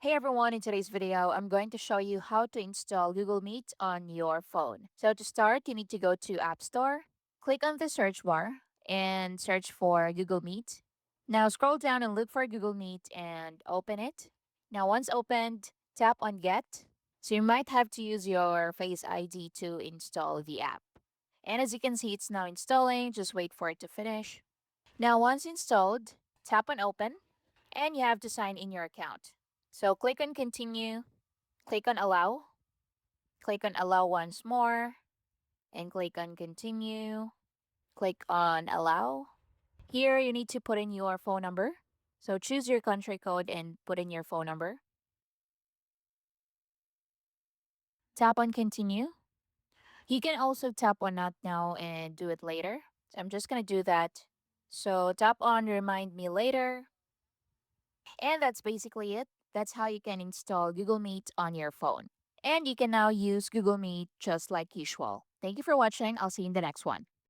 Hey everyone, in today's video, I'm going to show you how to install Google Meet on your phone. So to start, you need to go to App Store, click on the search bar, and search for Google Meet. Now scroll down and look for Google Meet and open it. Now once opened, tap on Get. So you might have to use your Face ID to install the app. And as you can see, it's now installing. Just wait for it to finish. Now once installed, tap on Open, and you have to sign in your account. So click on continue, click on allow once more, and click on continue, click on allow. Here you need to put in your phone number. So choose your country code and put in your phone number. Tap on continue. You can also tap on not now and do it later. So I'm just going to do that. So tap on remind me later. And that's basically it. That's how you can install Google Meet on your phone. And you can now use Google Meet just like usual. Thank you for watching. I'll see you in the next one.